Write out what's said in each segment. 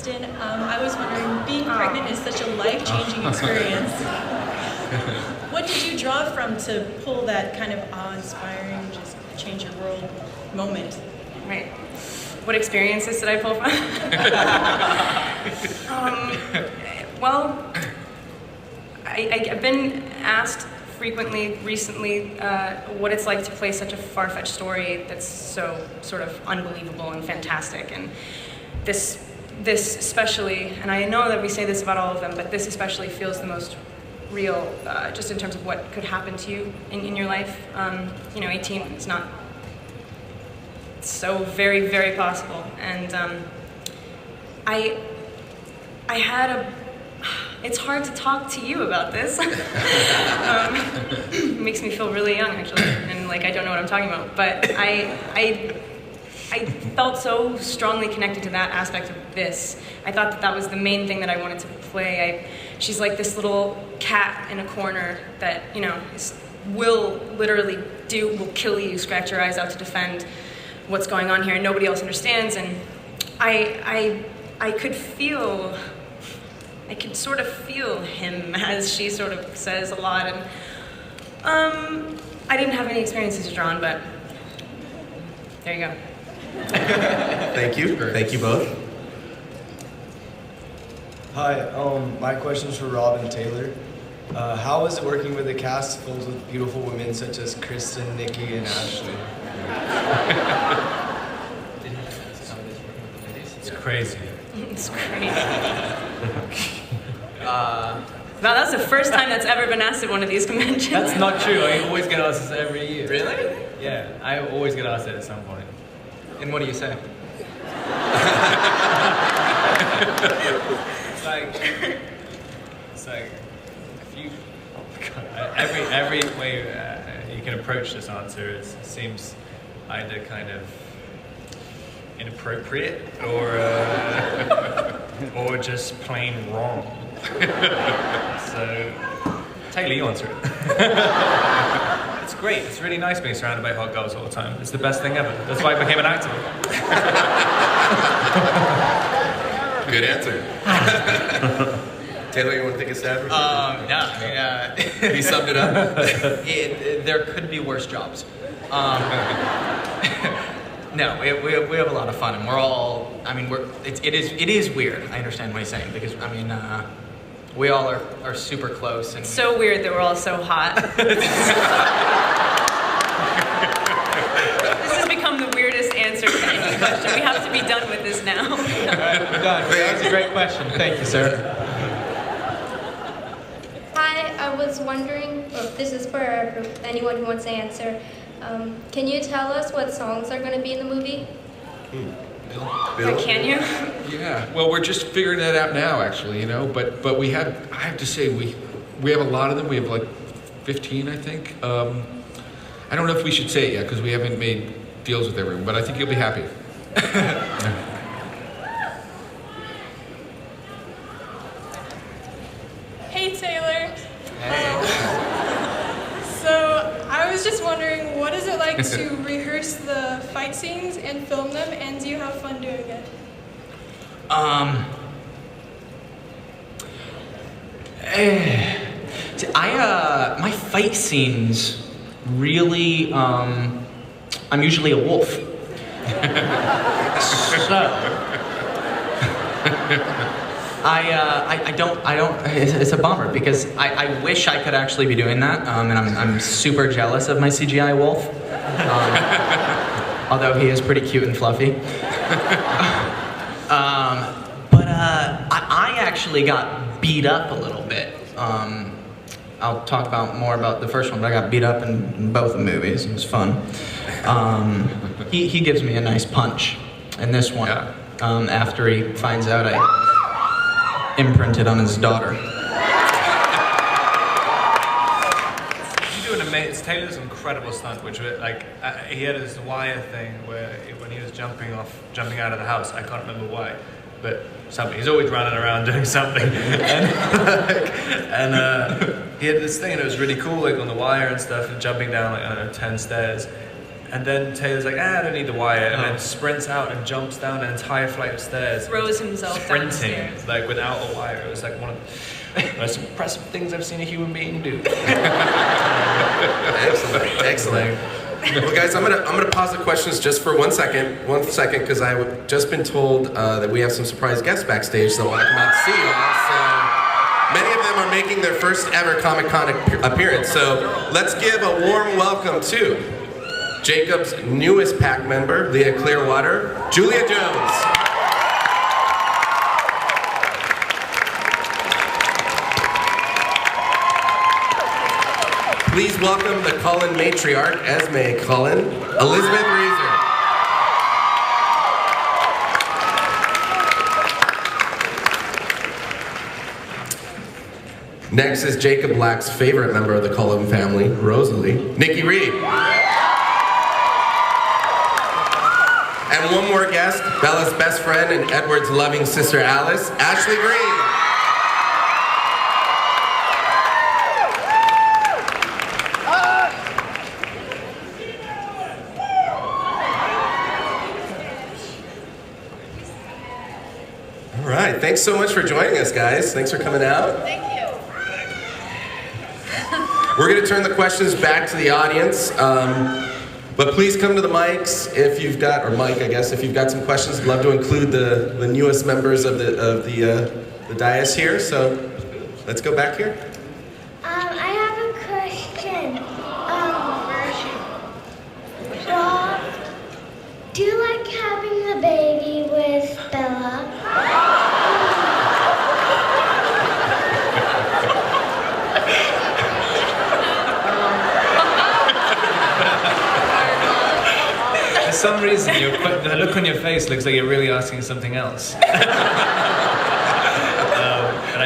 Kristin. I was wondering, being pregnant is such a life-changing experience. What did you draw from to pull that kind of awe-inspiring, just change your world moment? Right. What experiences did I pull from? Well, I've been asked frequently recently what it's like to play such a far-fetched story that's so sort of unbelievable and fantastic. And this especially, and I know that we say this about all of them, but this especially feels the most real, just in terms of what could happen to you in your life. 18 is not so very, very possible. And I had it's hard to talk to you about this. It makes me feel really young, actually, and like I don't know what I'm talking about. But I felt so strongly connected to that aspect of this. I thought that was the main thing that I wanted to play. She's like this little cat in a corner that, will kill you, scratch your eyes out to defend what's going on here, and nobody else understands. And I could sort of feel him, as she sort of says a lot. And I didn't have any experiences to draw on, but there you go. Thank you. Thank you both. Hi, my question is for Rob and Taylor. How is it working with a cast filled with beautiful women such as Kristin, Nikki, and Ashley? It's crazy. It's crazy. Wow, that's the first time that's ever been asked at one of these conventions. That's not true. I always get asked this every year. Really? Yeah, I always get asked it at some point. And what do you say? It's like if you every way you can approach this answer seems either kind of inappropriate or just plain wrong. So Taylor, you answer it. It's great. It's really nice being surrounded by hot girls all the time. It's the best thing ever. That's why I became an actor. Good answer. Taylor, you want to take a stab? He summed it up. There could be worse jobs. No, we have a lot of fun, and we're all. I mean, it is weird. I understand what he's saying because we all are super close. And it's so weird that we're all so hot. This has become the weirdest answer to any question. We have to be done with this now. All right, we're done. That's a great question. Thank you, sir. Hi, I was wondering, this is for anyone who wants to answer. Can you tell us what songs are going to be in the movie? Bill? Can you? Yeah. Well, we're just figuring that out now, actually. But we have. I have to say, we have a lot of them. We have like 15, I think. I don't know if we should say it yet because we haven't made deals with everyone. But I think you'll be happy. Hey, Taylor. So I was just wondering, what is it like to rehearse the fight scenes and film them, and do you have fun doing it? My fight scenes really, I'm usually a wolf. I don't, it's a bummer because I wish I could actually be doing that, and I'm super jealous of my CGI wolf, although he is pretty cute and fluffy. But I actually got beat up a little bit. I'll talk more about the first one, but I got beat up in both the movies. It was fun. He gives me a nice punch in this one, after he finds out I imprinted on his daughter. It's Taylor's incredible stunt, which he had this wire thing where when he was jumping out of the house, I can't remember why, but something. He's always running around doing something, and he had this thing, and it was really cool, like on the wire and stuff, and jumping down 10 stairs. And then Taylor's like, I don't need the wire, and then sprints out and jumps down an entire flight of stairs. Throws himself down the sprinting, stairs. like without a wire. It was like one of the most impressive things I've seen a human being do. Excellent, excellent. Well, guys, I'm gonna pause the questions just for 1 second, because I've just been told that we have some surprise guests backstage that want to come out to see you all. So many of them are making their first ever Comic-Con appearance. So let's give a warm welcome to Jacob's newest pack member, Leah Clearwater, Julia Jones. Please welcome the Cullen matriarch, Esme Cullen, Elizabeth Reaser. Next is Jacob Black's favorite member of the Cullen family, Rosalie, Nikki Reed. And one more guest, Bella's best friend and Edward's loving sister Alice, Ashley Greene. All right, thanks so much for joining us, guys. Thanks for coming out. Thank you. We're going to turn the questions back to the audience, but please come to the mics if you've got, or Mike, I guess, if you've got some questions. I'd love to include the newest members of the dais here. So let's go back here. I have a question. Rob, do you like having the baby with Bella? For some reason, the look on your face looks like you're really asking something else.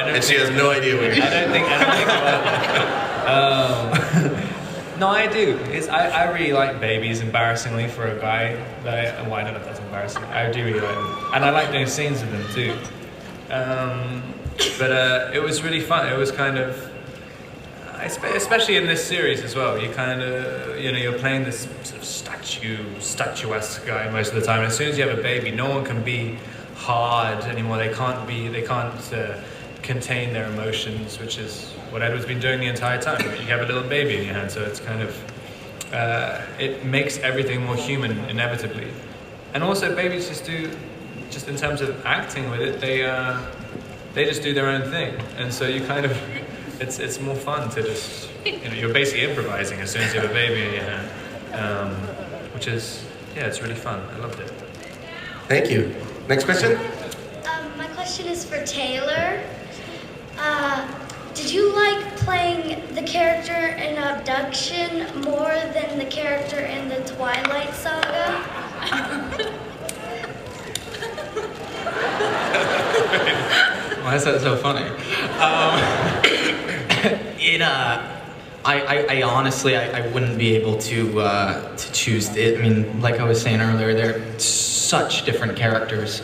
And she has no idea what you're doing. I don't think about that. No, I do. I really like babies, embarrassingly, for a guy. Well, I don't know if that's embarrassing. I do really like them. And I like doing scenes with them, too. But it was really fun. It was kind of... Especially in this series as well, you kind of, you're playing this sort of statuesque guy most of the time. As soon as you have a baby, no one can be hard anymore. They can't contain their emotions, which is what Edward's been doing the entire time. You have a little baby in your hand, so it's kind of, it makes everything more human, inevitably. And also babies just in terms of acting with it, they just do their own thing. And so you kind of, it's more fun to just, you're basically improvising as soon as you have a baby in your hand, which is, it's really fun. I loved it. Thank you. Next question? My question is for Taylor. Did you like playing the character in Abduction more than the character in the Twilight saga? Why is that so funny? I honestly, I wouldn't be able to choose it. I mean, like I was saying earlier, they're such different characters.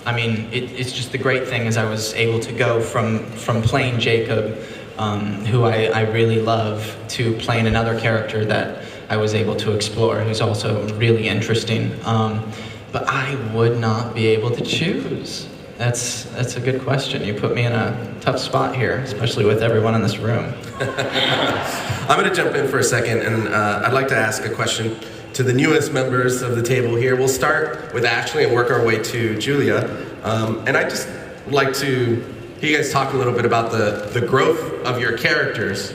I mean, it's just the great thing is I was able to go from playing Jacob, who I really love, to playing another character that I was able to explore, who's also really interesting. But I would not be able to choose. That's a good question. You put me in a tough spot here, especially with everyone in this room. I'm going to jump in for a second, and I'd like to ask a question to the newest members of the table here. We'll start with Ashley and work our way to Julia. And I'd just like to hear you guys talk a little bit about the growth of your characters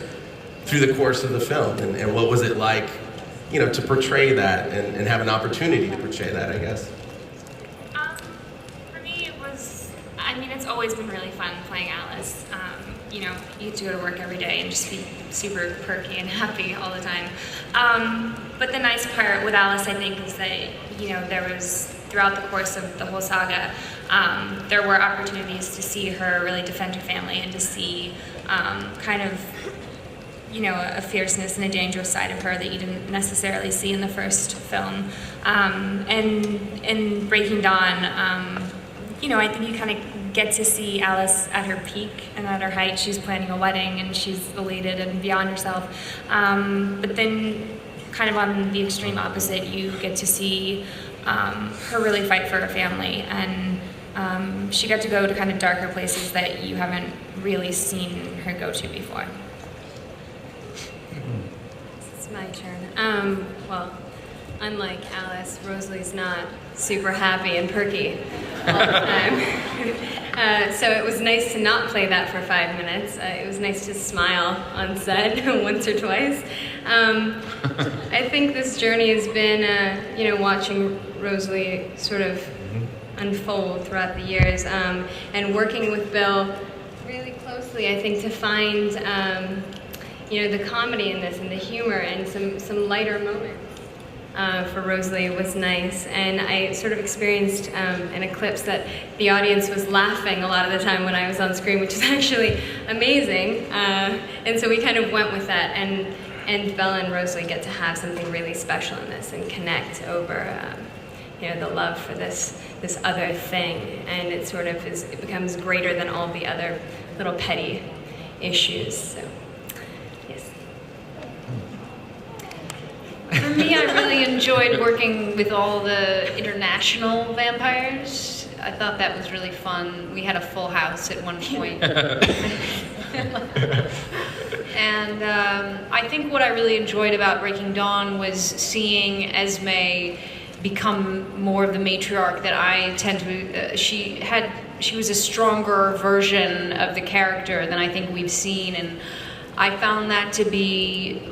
through the course of the film, and what was it like, to portray that and have an opportunity to portray that, I guess. For me, it's always been really fun playing Alice. You get to go to work every day and just be super perky and happy all the time. But the nice part with Alice, I think, is that, there was, throughout the course of the whole saga, there were opportunities to see her really defend her family and to see kind of, a fierceness and a dangerous side of her that you didn't necessarily see in the first film. And in Breaking Dawn, I think you kind of get to see Alice at her peak and at her height. She's planning a wedding and she's elated and beyond herself. But then kind of on the extreme opposite, you get to see her really fight for her family, and she got to go to kind of darker places that you haven't really seen her go to before. It's my turn. Well, unlike Alice, Rosalie's not super happy and perky all the time. So it was nice to not play that for 5 minutes. It was nice to smile on set once or twice. I think this journey has been, watching Rosalie sort of unfold throughout the years, and working with Bill really closely, I think, to find, the comedy in this and the humor and some lighter moments. For Rosalie was nice, and I sort of experienced an eclipse that the audience was laughing a lot of the time when I was on screen, which is actually amazing. And so we kind of went with that, and Bella and Rosalie get to have something really special in this and connect over, the love for this other thing, and it sort of it becomes greater than all the other little petty issues. So. For me, I really enjoyed working with all the international vampires. I thought that was really fun. We had a full house at one point. And I think what I really enjoyed about Breaking Dawn was seeing Esme become more of the matriarch that I tend to... She was a stronger version of the character than I think we've seen, and I found that to be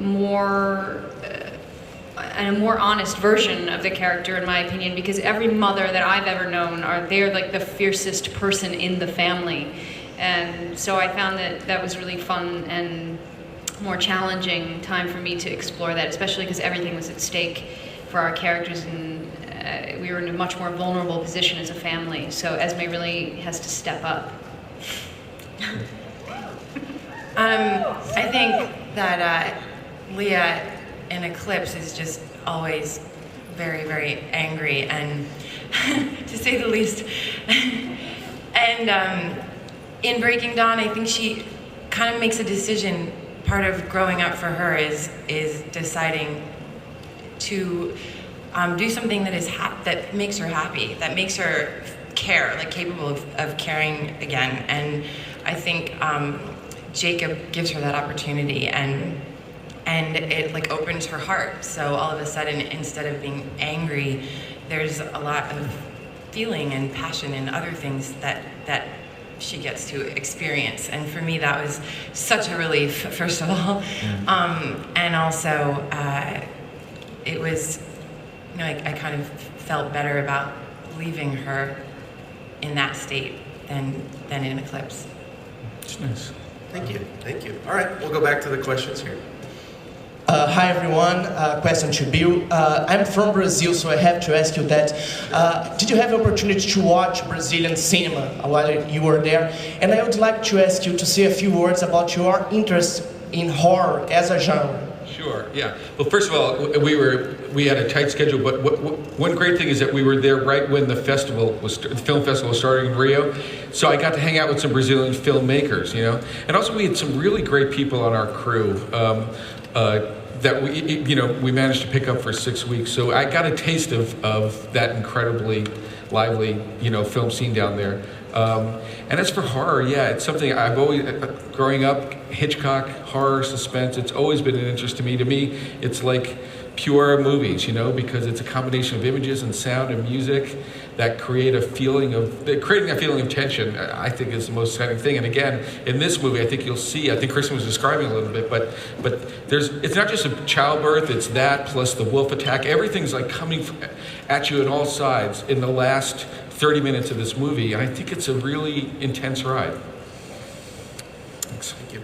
a more honest version of the character, in my opinion, because every mother that I've ever known they're like the fiercest person in the family. And so I found that was really fun and more challenging time for me to explore that, especially because everything was at stake for our characters, and we were in a much more vulnerable position as a family. So Esme really has to step up. I think that Leah in Eclipse is just always very, very angry, and to say the least. And in Breaking Dawn, I think she kind of makes a decision. Part of growing up for her is deciding to do something that makes her happy, that makes her care, like capable of caring again. And I think Jacob gives her that opportunity, and it like opens her heart. So all of a sudden, instead of being angry, there's a lot of feeling and passion and other things that she gets to experience. And for me, that was such a relief, first of all. And also, it was, I kind of felt better about leaving her in that state than in Eclipse. It's nice. Thank you. All right, we'll go back to the questions here. Hi everyone, question to Bill. I'm from Brazil, so I have to ask you that. Did you have the opportunity to watch Brazilian cinema while you were there? And I would like to ask you to say a few words about your interest in horror as a genre. Sure, yeah. Well, first of all, we had a tight schedule, but one great thing is that we were there right when the film festival was starting in Rio. So I got to hang out with some Brazilian filmmakers, And also we had some really great people on our crew. That we managed to pick up for 6 weeks. So I got a taste of that incredibly lively, film scene down there. And as for horror, yeah, it's something I've always, growing up, Hitchcock, horror, suspense, it's always been an interest to me. To me, it's like pure movies, because it's a combination of images and sound and music that creating that feeling of tension, I think is the most exciting thing. And again, in this movie, I think you'll see, I think Kristin was describing a little bit, but it's not just a childbirth, it's that plus the wolf attack. Everything's like coming at you on all sides in the last 30 minutes of this movie, and I think it's a really intense ride. Thanks. Thank you.